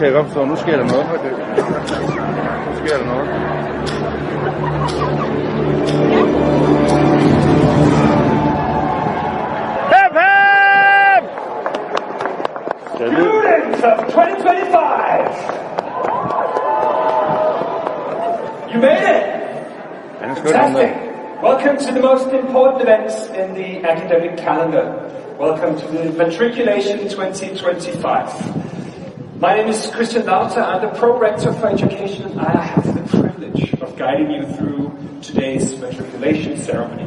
kan jeg godt forstå, nu sker der noget. Nu sker der noget. Hep, hep! Students of 2025! You made it! Fantastic! Welcome to the most important events in the academic calendar. Welcome to the Immatrikulation 2025. My name is Kristian Lauta. I'm the Prorektor for Education, and I have the privilege of guiding you through today's matriculation ceremony.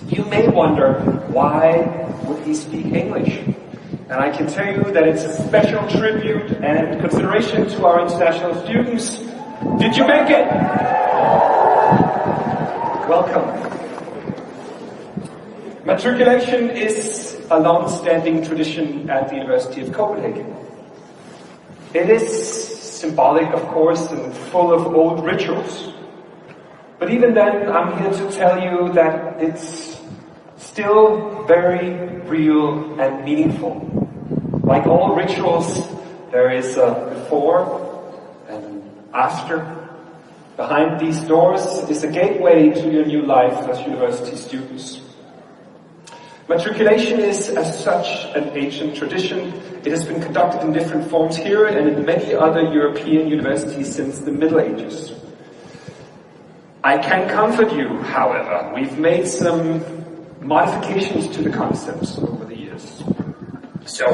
You may wonder, why would he speak English? And I can tell you that it's a special tribute and consideration to our international students. Did you make it? Welcome. Matriculation is a long-standing tradition at the University of Copenhagen. It is symbolic, of course, and full of old rituals. But even then, I'm here to tell you that it's still very real and meaningful. Like all rituals, there is a before and an after. Behind these doors is a gateway to your new life as university students. Matriculation is, as such, an ancient tradition. It has been conducted in different forms here and in many other European universities since the Middle Ages. I can comfort you, however. We've made some modifications to the concepts over the years. So,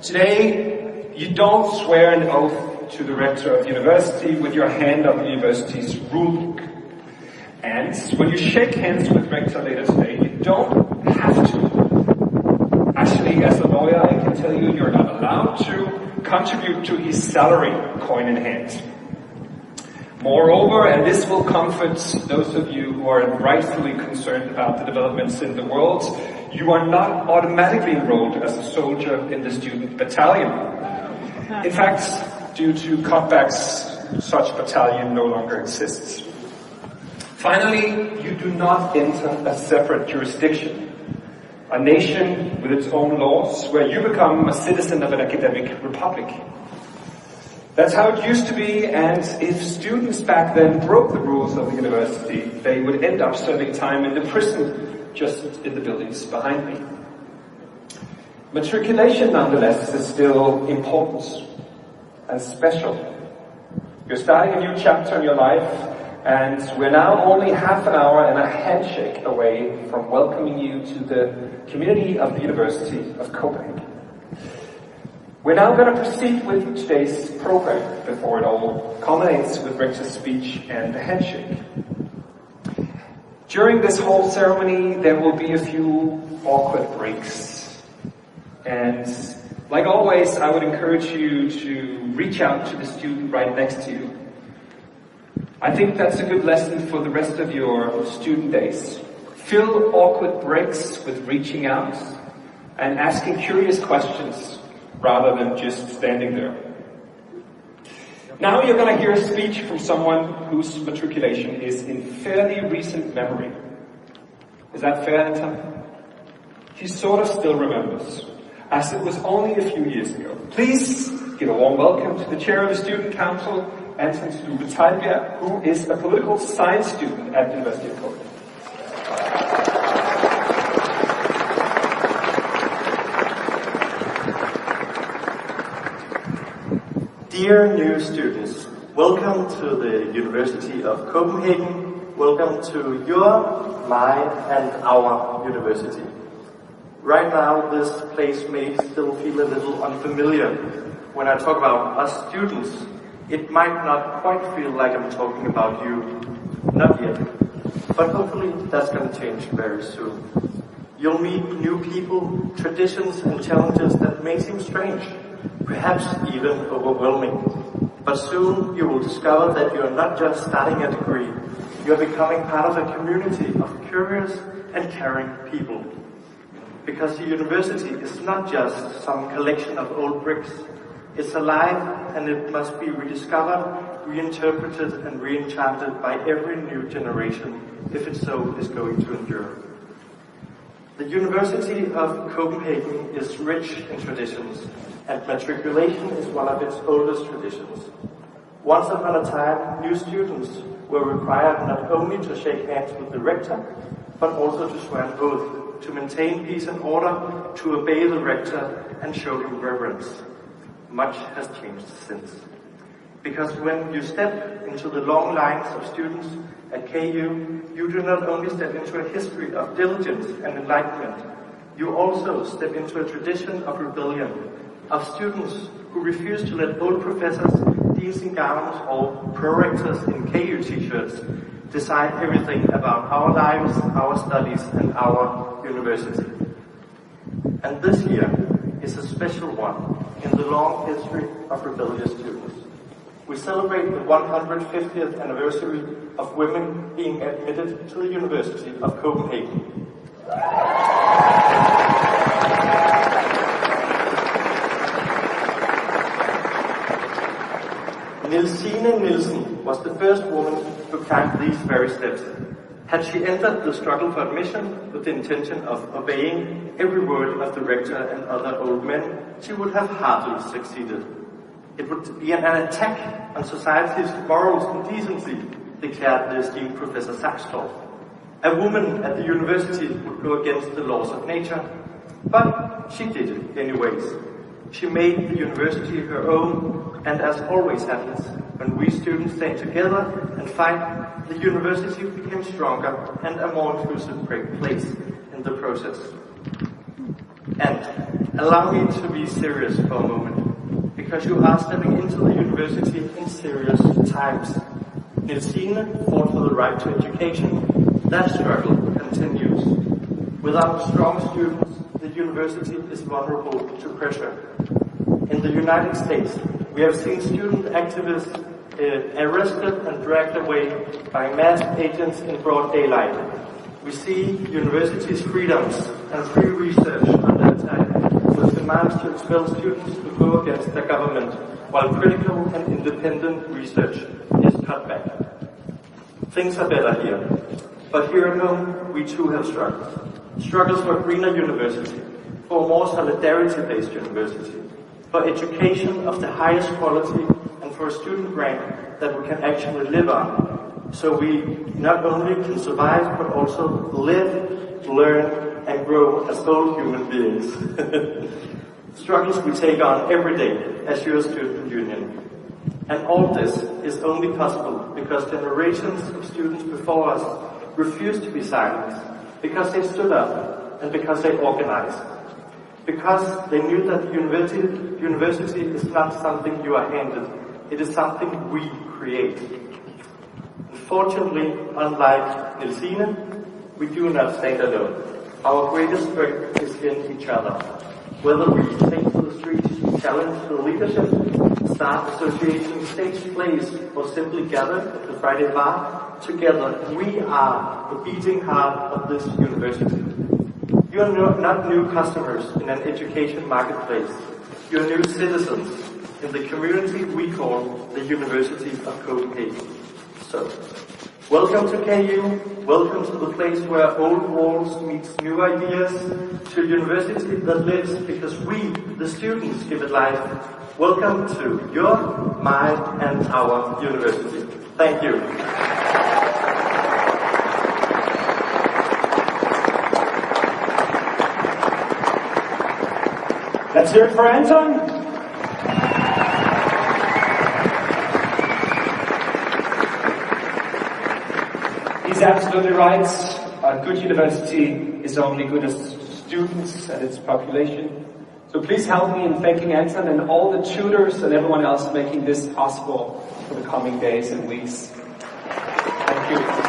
today, you don't swear an oath to the rector of the university with your hand on the university's rulebook. And when you shake hands with rector later today, you don't have to. Actually, as a lawyer, I can tell you you're not allowed to contribute to his salary, coin in hand. Moreover, and this will comfort those of you who are rightfully concerned about the developments in the world, you are not automatically enrolled as a soldier in the student battalion. In fact, due to cutbacks, such battalion no longer exists. Finally, you do not enter a separate jurisdiction, a nation with its own laws, where you become a citizen of an academic republic. That's how it used to be, and if students back then broke the rules of the university, they would end up serving time in the prison just in the buildings behind me. Matriculation, nonetheless, is still important and special. You're starting a new chapter in your life, and we're now only half an hour and a handshake away from welcoming you to the community of the University of Copenhagen. We're now going to proceed with today's program before it all culminates with Rector's speech and the handshake. During this whole ceremony, there will be a few awkward breaks. And like always, I would encourage you to reach out to the student right next to you. I think that's a good lesson for the rest of your student days. Fill awkward breaks with reaching out and asking curious questions rather than just standing there. Now you're going to hear a speech from someone whose matriculation is in fairly recent memory. Is that fair, Anton? He sort of still remembers, as it was only a few years ago. Please give a warm welcome to the chair of the Student Council, Anton Stubbe Teglbjerg, who is a political science student at the University of Copenhagen. Dear new students, welcome to the University of Copenhagen. Welcome to your, my, and our university. Right now, this place may still feel a little unfamiliar. When I talk about us students, it might not quite feel like I'm talking about you. Not yet. But hopefully that's going to change very soon. You'll meet new people, traditions, and challenges that may seem strange, perhaps even overwhelming. But soon you will discover that you're not just starting a degree, you're becoming part of a community of curious and caring people. Because the university is not just some collection of old bricks. It's alive, and it must be rediscovered, reinterpreted, and reenchanted by every new generation, if it so is going to endure. The University of Copenhagen is rich in traditions, and matriculation is one of its oldest traditions. Once upon a time, new students were required not only to shake hands with the rector, but also to swear an oath, to maintain peace and order, to obey the rector, and show him reverence. Much has changed since. Because when you step into the long lines of students at KU, you do not only step into a history of diligence and enlightenment, you also step into a tradition of rebellion, of students who refuse to let old professors, deans in gowns, or prorectors in KU t-shirts decide everything about our lives, our studies, and our university. And this year is a special one in the long history of rebellious students. We celebrate the 150th anniversary of women being admitted to the University of Copenhagen. Nielsine Nielsen was the first woman to climb these very steps. Had she entered the struggle for admission with the intention of obeying every word of the rector and other old men, she would have hardly succeeded. It would be an attack on society's morals and decency, declared the esteemed Professor Saxtorp. A woman at the university would go against the laws of nature, but she did it anyways. She made the university her own, and as always happens, when we students stay together and fight, the university became stronger and a more inclusive place in the process. And allow me to be serious for a moment, because you are stepping into the university in serious times. Nielsine fought for the right to education. That struggle continues. Without strong students, the university is vulnerable to pressure. In the United States, we have seen student activists arrested and dragged away by masked agents in broad daylight. We see universities' freedoms and free research under attack, with demands to expel students who go against the government, while critical and independent research is cut back. Things are better here, but here at home, we too have struggles. Struggles for a greener university, for a more solidarity-based university, for education of the highest quality, and for a student rank that we can actually live on. So we not only can survive, but also live, learn, and grow as whole human beings. Struggles we take on every day as your student union. And all this is only possible because generations of students before us refused to be silent, because they stood up and because they organized. Because they knew that the university is not something you are handed, it is something we create. Unfortunately, unlike Nielsine, we do not stand alone. Our greatest strength is in each other. Whether we take to the streets, challenge the leadership, start associations, stage plays, or simply gather at the Friday bar, together we are the beating heart of this university. You are not new customers in an education marketplace. You are new citizens in the community we call the University of Copenhagen. So, welcome to KU, welcome to the place where old walls meet new ideas, to a university that lives because we, the students, give it life. Welcome to your, my, and our university. Thank you. Let's hear it for Anton. He's absolutely right. A good university is only good as students and its population. So please help me in thanking Anton and all the tutors and everyone else making this possible for the coming days and weeks. Thank you.